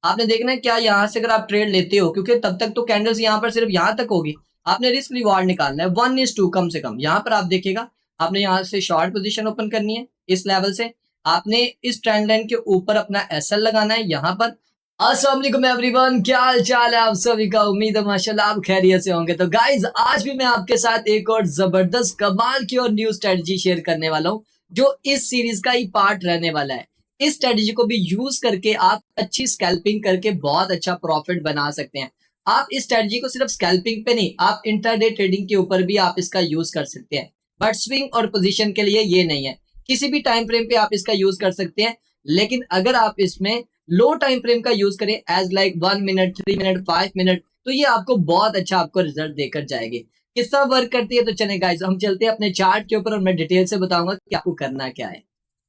आपने देखना है क्या यहाँ से अगर आप ट्रेड लेते हो, क्योंकि तब तक तो कैंडल्स यहाँ पर सिर्फ यहाँ तक होगी, आपने रिस्क रिवॉर्ड निकालना है 1:2 कम से कम। यहाँ पर आप देखिएगा आपने यहाँ से शॉर्ट पोजीशन ओपन करनी है इस लेवल से, आपने इस ट्रेंड लाइन के ऊपर अपना एसएल लगाना है यहाँ पर। अस्सलाम वालेकुम एवरीवन, क्या हाल चाल है आप सभी का। उम्मीद है माशाल्लाह आप खैरियत से होंगे। तो गाइज आज भी मैं आपके साथ एक और जबरदस्त कमाल की और न्यू स्ट्रेटजी शेयर करने वाला हूँ, जो इस सीरीज का ही पार्ट रहने वाला है। इस स्ट्रेटजी को भी यूज करके आप अच्छी स्कैल्पिंग करके बहुत अच्छा प्रॉफिट बना सकते हैं। आप इस स्ट्रेटजी को सिर्फ स्कैल्पिंग पे नहीं, आप इंटरडे ट्रेडिंग के ऊपर भी आप इसका यूज कर सकते हैं, बट स्विंग और पोजीशन के लिए ये नहीं है। किसी भी टाइम फ्रेम पे आप इसका यूज कर सकते हैं, लेकिन अगर आप इसमें लो टाइम फ्रेम का यूज करें as like 1 minute, 3 minute, 5 minute, तो ये आपको बहुत अच्छा आपको रिजल्ट देकर जाएगी। किस तरह वर्क करती है, तो चले गाइस हम चलते हैं अपने चार्ट के ऊपर और मैं डिटेल से बताऊंगा कि आपको करना क्या है।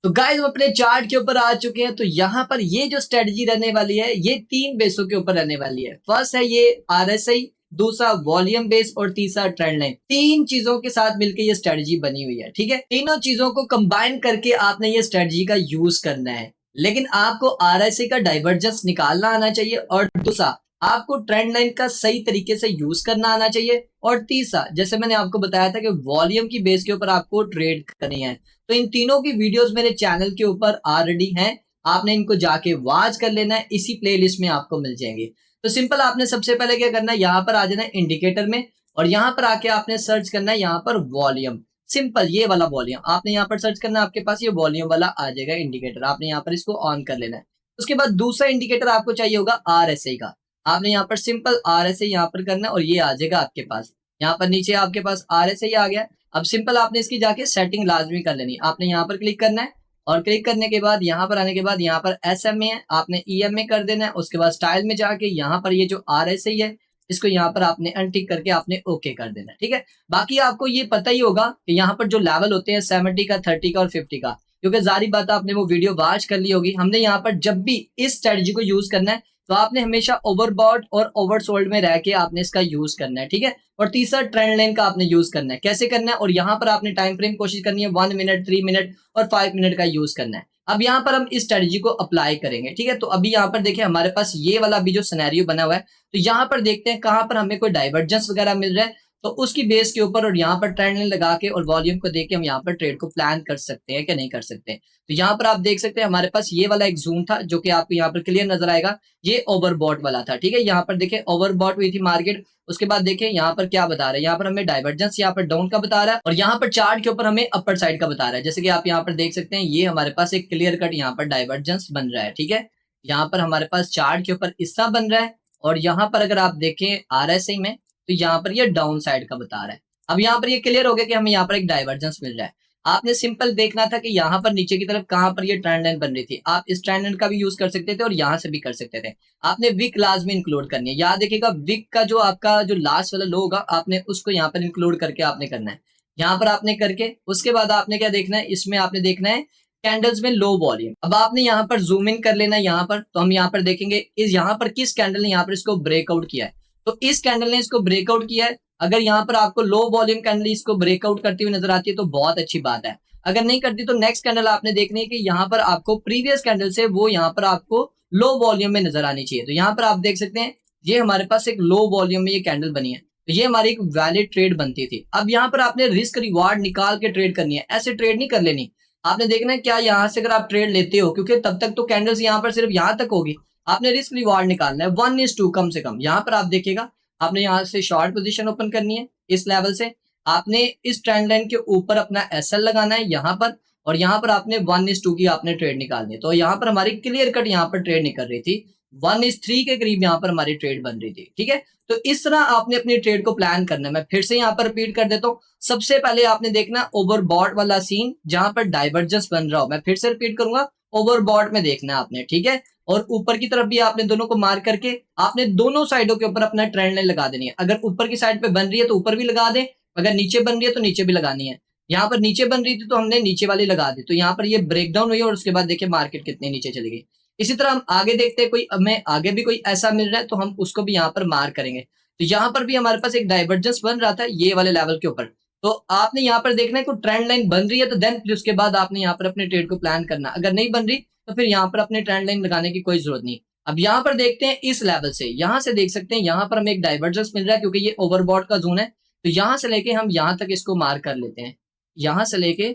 तो गाइस हम अपने चार्ट के ऊपर आ चुके हैं। तो यहाँ पर ये जो स्ट्रेटजी रहने वाली है ये 3 बेसों के ऊपर रहने वाली है। फर्स्ट है ये आरएसआई, दूसरा वॉल्यूम बेस और तीसरा ट्रेंड लाइन। 3 चीजों के साथ मिलकर ये स्ट्रेटजी बनी हुई है। ठीक है, तीनों चीजों को कंबाइन करके आपने ये स्ट्रेटजी का यूज करना है, लेकिन आपको आरएसआई का डाइवर्जेंस निकालना आना चाहिए, और दूसरा आपको ट्रेंड लाइन का सही तरीके से यूज करना आना चाहिए, और तीसरा जैसे मैंने आपको बताया था कि वॉल्यूम की बेस के ऊपर आपको ट्रेड करनी है। तो इन तीनों की वीडियोस मेरे चैनल के ऊपर ऑलरेडी हैं, आपने इनको जाके वॉच कर लेना है, इसी प्लेलिस्ट में आपको मिल जाएंगे। तो सिंपल आपने सबसे पहले क्या करना है, यहाँ पर आ जाना है इंडिकेटर में, और यहाँ पर आके आपने सर्च करना है यहाँ पर वॉल्यूम। सिंपल ये वाला वॉल्यूम आपने यहाँ पर सर्च करना है, आपके पास ये वॉल्यूम वाला आ जाएगा इंडिकेटर, आपने यहाँ पर इसको ऑन कर लेना है। उसके बाद दूसरा इंडिकेटर आपको चाहिए होगा आरएसआई का, आपने यहाँ पर सिंपल आरएसआई यहाँ पर करना है और ये आ जाएगा आपके पास। यहाँ पर नीचे आपके पास आरएसआई आ गया। अब सिंपल आपने इसकी जाके सेटिंग लाजमी कर लेनी है, आपने यहाँ पर क्लिक करना है, और क्लिक करने के बाद यहाँ पर आने के बाद यहाँ पर एसएमए है, आपने ईएमए कर देना है। उसके बाद स्टाइल में जाके यहाँ पर ये जो आरएसआई है इसको यहाँ पर आपने अनटिक करके आपने ओके कर देना है। ठीक है, बाकी आपको ये पता ही होगा कि यहाँ पर जो लेवल होते हैं 70 का, 30 का और 50 का, क्योंकि जारी बात आपने वो वीडियो वॉच कर ली होगी। हमने यहाँ पर जब भी इस स्ट्रेटजी को यूज करना है तो आपने हमेशा ओवरबॉट और ओवरसोल्ड में रह के आपने इसका यूज करना है। ठीक है, और तीसरा ट्रेंड लाइन का आपने यूज करना है। कैसे करना है, और यहाँ पर आपने टाइम फ्रेम कोशिश करनी है 1 मिनट, 3 मिनट और 5 मिनट का यूज करना है। अब यहाँ पर हम इस स्ट्रेटजी को अप्लाई करेंगे। ठीक है, तो अभी यहाँ पर देखिए हमारे पास ये वाला अभी जो सिनेरियो बना हुआ है, तो यहाँ पर देखते हैं कहाँ पर हमें कोई डाइवर्जेंस वगैरह मिल रहा है, तो उसकी बेस के ऊपर और यहाँ पर ट्रेंड लाइन लगा के और वॉल्यूम को देख के हम यहाँ पर ट्रेड को प्लान कर सकते हैं कि नहीं कर सकते। तो यहाँ पर आप देख सकते हैं हमारे पास ये वाला एक जोन था जो कि आपको यहाँ पर क्लियर नजर आएगा, ये ओवरबॉट वाला था। ठीक है, यहाँ पर देखें ओवरबॉट हुई थी मार्केट। उसके बाद देखें यहाँ पर क्या बता रहा है, यहाँ पर हमें डाइवर्जेंस यहाँ पर डाउन का बता रहा है, और यहाँ पर चार्ट के ऊपर हमें अपर साइड का बता रहा है। जैसे कि आप यहाँ पर देख सकते हैं ये हमारे पास एक क्लियर कट यहाँ पर डाइवर्जेंस बन रहा है। ठीक है, यहाँ पर हमारे पास चार्ट के ऊपर इस तरह बन रहा है, और यहाँ पर अगर आप देखें आरएसआई में तो यहाँ पर ये डाउन साइड का बता रहा है। अब यहाँ पर ये क्लियर हो गया कि हमें यहाँ पर एक डाइवर्जेंस मिल रहा है। आपने सिंपल देखना था कि यहाँ पर नीचे की तरफ कहाँ पर ये ट्रेंड लाइन बन रही थी, आप इस ट्रेंड लाइन का भी यूज कर सकते थे और यहाँ से भी कर सकते थे। आपने विक लाजमी इंक्लूड करनी है, याद देखिएगा विक का जो आपका जो लास्ट वाला लो होगा आपने उसको यहाँ पर इंक्लूड करके आपने करना है। यहाँ पर आपने करके उसके बाद आपने क्या देखना है, इसमें आपने देखना है कैंडल्स में लो वॉल्यूम। अब आपने यहाँ पर जूम इन कर लेना है यहाँ पर, तो हम यहाँ पर देखेंगे इस यहाँ पर किस कैंडल ने यहाँ पर इसको ब्रेकआउट किया है। तो इस कैंडल ने इसको ब्रेकआउट किया है। अगर यहाँ पर आपको लो वॉल्यूम कैंडल इसको ब्रेकआउट करती हुई नजर आती है तो बहुत अच्छी बात है। अगर नहीं करती तो नेक्स्ट कैंडल आपने देखनी है कि यहाँ पर आपको प्रीवियस कैंडल से वो यहाँ पर आपको लो वॉल्यूम में नजर आनी चाहिए। तो यहाँ पर आप देख सकते हैं ये हमारे पास एक लो वॉल्यूम में ये कैंडल बनी है, तो ये हमारी एक वैलिड ट्रेड बनती थी। अब यहाँ पर आपने रिस्क रिवार्ड निकाल के ट्रेड करनी है, ऐसे ट्रेड नहीं कर लेनी। आपने देखना है क्या यहाँ से अगर आप ट्रेड लेते हो, क्योंकि तब तक तो कैंडल्स यहाँ पर सिर्फ यहाँ तक होगी, आपने रिस्क रिवार्ड निकालना है 1:2 कम से कम। यहाँ पर आप देखिएगा आपने यहाँ से शॉर्ट पोजीशन ओपन करनी है इस लेवल से, आपने इस ट्रेंड लाइन के ऊपर अपना एसएल लगाना है यहाँ पर, और यहाँ पर आपने 1:2 की आपने ट्रेड निकालनी है। तो यहाँ पर हमारी क्लियर कट यहाँ पर ट्रेड निकल रही थी, 1:3 के करीब यहाँ पर हमारी ट्रेड बन रही थी। ठीक है, तो इस तरह आपने अपनी ट्रेड को प्लान करना है। मैं फिर से यहाँ पर रिपीट कर देता हूँ, सबसे पहले आपने देखना ओवरबॉट वाला सीन जहां पर डाइवर्जेंस बन रहा हो। मैं फिर से रिपीट करूंगा, ओवरबॉट में देखना है आपने। ठीक है, और ऊपर की तरफ भी आपने दोनों को मार्क करके आपने दोनों साइडों के ऊपर अपना ट्रेंड लाइन लगा देनी है। अगर ऊपर की साइड पे बन रही है तो ऊपर भी लगा दें, अगर नीचे बन रही है तो नीचे भी लगानी है। यहाँ पर नीचे बन रही थी तो हमने नीचे वाली लगा दी, तो यहाँ पर ये ब्रेकडाउन हुई और उसके बाद देखिए मार्केट कितने नीचे चली गई। इसी तरह हम आगे देखते हैं, कोई हमें आगे भी कोई ऐसा मिल रहा है तो हम उसको भी यहाँ पर मार्क करेंगे। तो यहाँ पर भी हमारे पास एक डाइवर्जेंस बन रहा था ये वाले लेवल के ऊपर, तो आपने यहाँ पर देखना है कि ट्रेंड लाइन बन रही है तो देन फिर उसके बाद आपने यहाँ पर अपने ट्रेड को प्लान करना। अगर नहीं बन रही तो फिर यहाँ पर अपने ट्रेंड लाइन लगाने की कोई जरूरत नहीं। अब यहाँ पर देखते हैं इस लेवल से, यहाँ से देख सकते हैं यहाँ पर हमें एक डाइवर्जेंस मिल रहा है क्योंकि ये ओवरबॉट का जोन है। तो यहाँ से लेके हम यहाँ तक इसको मार्क कर लेते हैं, यहाँ से लेके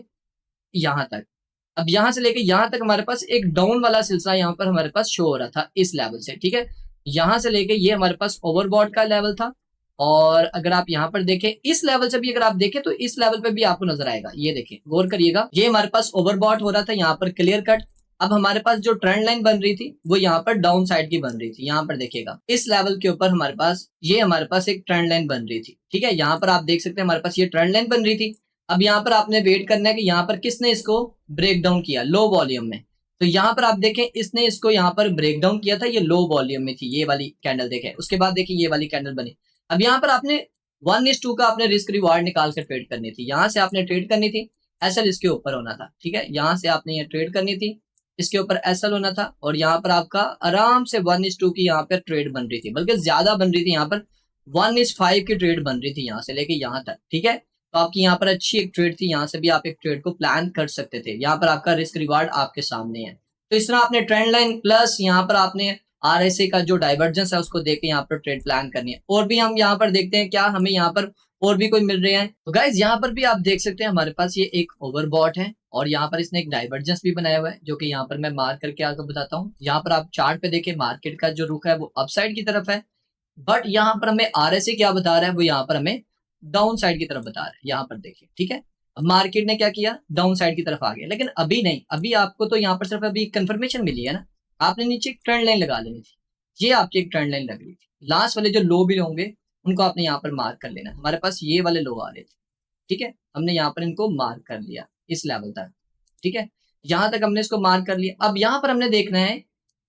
यहाँ तक। अब यहाँ से लेके यहाँ तक हमारे पास एक डाउन वाला सिलसिला यहाँ पर हमारे पास शो हो रहा था इस लेवल से, ठीक है। यहाँ से लेके ये हमारे पास ओवरबॉट का लेवल था। और अगर आप यहाँ पर देखें इस लेवल से भी अगर आप देखें तो इस लेवल पे भी आपको नजर आएगा, ये देखें गौर करिएगा, ये हमारे पास ओवरबॉट हो रहा था यहाँ पर क्लियर कट। अब हमारे पास जो ट्रेंड लाइन बन रही थी वो यहाँ पर डाउन साइड की बन रही थी। यहाँ पर देखिएगा इस लेवल के ऊपर हमारे पास एक ट्रेंड लाइन बन रही थी, ठीक है। यहाँ पर आप देख सकते हैं हमारे पास ये ट्रेंड लाइन बन रही थी। अब यहाँ पर आपने वेट करना है कि यहाँ पर किसने इसको ब्रेक डाउन किया लो वॉल्यूम में। तो यहाँ पर आप देखें इसने इसको यहाँ पर ब्रेक डाउन किया था, ये लो वॉल्यूम में थी ये वाली कैंडल, देखें उसके बाद देखिए ये वाली कैंडल बनी। अब यहाँ पर आपने 1:2 का आपने रिस्क रिवार्ड निकाल कर ट्रेड करनी थी, यहाँ से आपने ट्रेड करनी थी, एसएल इसके ऊपर होना था, ठीक है। यहाँ से आपने ये ट्रेड करनी थी, इसके ऊपर एसएल होना था और यहाँ पर आपका आराम से 1:2 की यहाँ पर ट्रेड बन रही थी, बल्कि ज्यादा बन रही थी, यहाँ पर 1:5 की ट्रेड बन रही थी यहाँ से लेके यहाँ तक, ठीक है। तो आपकी यहाँ पर अच्छी एक ट्रेड थी, यहाँ से भी आप एक ट्रेड को प्लान कर सकते थे। यहाँ पर आपका रिस्क रिवार्ड आपके सामने है। तो इस तरह आपने ट्रेंड लाइन प्लस यहाँ पर आपने आरएसए का जो डाइवर्जेंस है उसको देख के यहाँ पर ट्रेड प्लान करनी है। और भी हम यहाँ पर देखते हैं क्या हमें यहाँ पर और भी कोई मिल रहे हैं। तो गाइज यहाँ पर भी आप देख सकते हैं हमारे पास ये एक ओवरबॉट है और यहाँ पर इसने एक डाइवर्जेंस भी बनाया हुआ है जो कि यहाँ पर मैं मार्क करके आपको बताता हूँ। यहाँ पर आप चार्ट पे देखें मार्केट का जो रुख है वो अपसाइड की तरफ है, बट यहाँ पर हमें आरएसए क्या बता रहा है, वो यहाँ पर हमें डाउन साइड की तरफ बता रहा है। यहाँ पर देखिए, ठीक है। अब मार्केट ने क्या किया, डाउन साइड की तरफ आ गया, लेकिन अभी नहीं, अभी आपको तो यहाँ पर सिर्फ अभी कंफर्मेशन मिली है ना। आपने नीचे एक ट्रेंड लाइन लगा लेनी थी, ये आपकी एक ट्रेंड लाइन लग रही थी। लास्ट वाले जो लो भी होंगे उनको आपने यहाँ पर मार्क कर लेना। हमारे पास ये वाले लो आ रहे थे, ठीक है, हमने यहाँ पर इनको मार्क कर लिया इस लेवल तक, ठीक है। यहाँ तक हमने इसको मार्क कर लिया। अब यहाँ पर हमने देखना है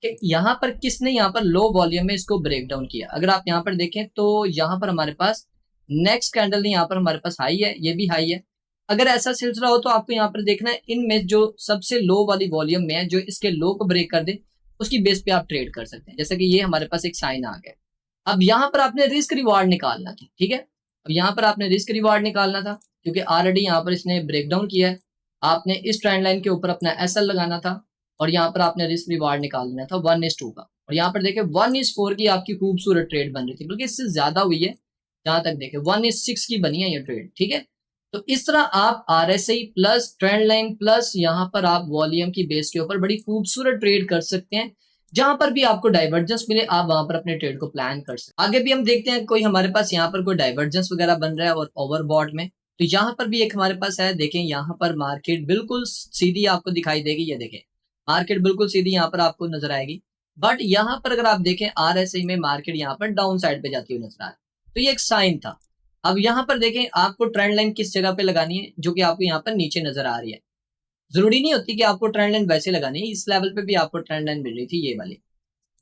कि यहाँ पर किसने यहाँ पर लो वॉल्यूम में इसको ब्रेक डाउन किया। अगर आप यहाँ पर देखें तो यहाँ पर हमारे पास नेक्स्ट कैंडल नहीं, यहाँ पर हमारे पास हाई है, ये भी हाई है। अगर ऐसा सिलसिला हो तो आपको यहाँ पर देखना है इनमें जो सबसे लो वाली वॉल्यूम में है, जो इसके लो को ब्रेक कर दे, उसकी बेस पे आप ट्रेड कर सकते हैं। जैसे कि ये हमारे पास एक साइन आ गया। अब यहाँ पर आपने रिस्क रिवार्ड निकालना था, ठीक है। अब यहाँ पर आपने रिस्क रिवार्ड निकालना था क्योंकि ऑलरेडी यहाँ पर इसने ब्रेक डाउन किया है। आपने इस ट्रेंड लाइन के ऊपर अपना एसएल लगाना था और यहाँ पर आपने रिस्क रिवार्ड निकालना था 1:2 का। और यहाँ पर देखें 1:4 की आपकी खूबसूरत ट्रेड बन रही थी, बल्कि इससे ज्यादा हुई है। जहां तक देखें 1:6 की बनी है ये ट्रेड, ठीक है। तो इस तरह आप RSI plus trend line plus यहाँ पर आप वॉल्यूम की बेस के ऊपर बड़ी खूबसूरत ट्रेड कर सकते हैं। जहां पर भी आपको डाइवर्जेंस मिले आप वहां पर अपने ट्रेड को प्लान कर सकते हैं। आगे भी हम देखते हैं कोई हमारे पास यहाँ पर कोई डाइवर्जेंस वगैरह बन रहा है और ओवरबॉट में। तो यहाँ पर भी एक हमारे पास है, देखें यहाँ पर मार्केट बिल्कुल सीधी आपको दिखाई देगी, ये देखें मार्केट बिल्कुल सीधी यहाँ पर आपको नजर आएगी। बट यहाँ पर अगर आप देखें आरएसआई में मार्केट यहाँ पर डाउन साइड पे जाती हुई नजर आ रही है, तो ये एक साइन था। अब यहाँ पर देखें आपको ट्रेंड लाइन किस जगह पे लगानी है, जो कि आपको यहाँ पर नीचे नजर आ रही है। जरूरी नहीं होती कि आपको ट्रेंड लाइन वैसे लगानी है, इस लेवल पे भी आपको ट्रेंड लाइन मिल रही थी ये वाली।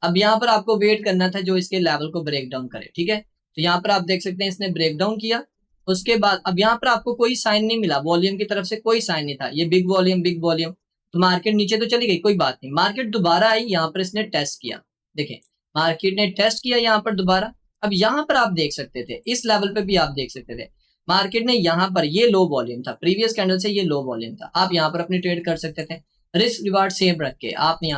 अब यहाँ पर आपको वेट करना था जो इसके लेवल को ब्रेक डाउन करे, ठीक है। तो यहाँ पर आप देख सकते हैं इसने ब्रेक डाउन किया। उसके बाद अब यहाँ पर आपको कोई साइन नहीं मिला, वॉल्यूम की तरफ से कोई साइन नहीं था, ये बिग वॉल्यूम, तो मार्केट नीचे तो चली गई, कोई बात नहीं। मार्केट दोबारा आई, यहाँ पर इसने टेस्ट किया, देखें मार्केट ने टेस्ट किया यहाँ पर दोबारा। अब यहाँ पर आप देख सकते थे इस लेवल पे भी आप देख सकते थे मार्केट ने यहाँ पर ये लो वॉल्यूम था, प्रीवियस कैंडल से ये लो वॉल्यूम था, आप यहाँ पर अपनी ट्रेड कर सकते थे। रिस्क रिवार्ड सेम रख के आपने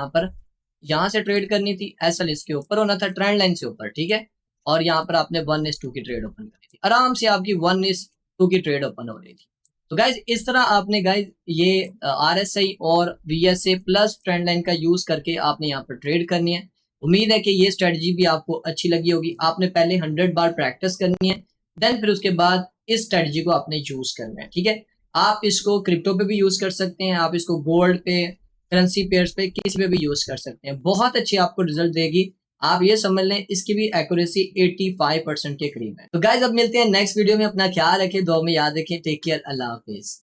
यहाँ से ट्रेड करनी थी, एसएल इसके ऊपर होना था ट्रेंड लाइन से ऊपर, ठीक है। और यहाँ पर आपने 1:2 की ट्रेड ओपन करनी थी, आराम से आपकी 1:2 की ट्रेड ओपन हो रही थी। तो गाइज इस तरह आपने गाइज ये आरएसआई और वीएसए प्लस ट्रेंड लाइन का यूज करके आपने यहाँ पर ट्रेड करनी है। उम्मीद है कि ये स्ट्रेटजी भी आपको अच्छी लगी होगी। आपने पहले 100 बार प्रैक्टिस करनी है, देन फिर उसके बाद इस स्ट्रेटजी को आपने यूज करना है, ठीक है। आप इसको क्रिप्टो पे भी यूज कर सकते हैं, आप इसको गोल्ड पे, करेंसी पेयर्स पे, किसी पे भी यूज कर सकते हैं। बहुत अच्छी आपको रिजल्ट देगी, आप ये समझ लें इसकी भी एक्यूरेसी 85% के करीब है। तो गाइज अब मिलते हैं नेक्स्ट वीडियो में, अपना ख्याल रखें, दुआ में याद रखें, टेक केयर, अल्लाह हाफिज।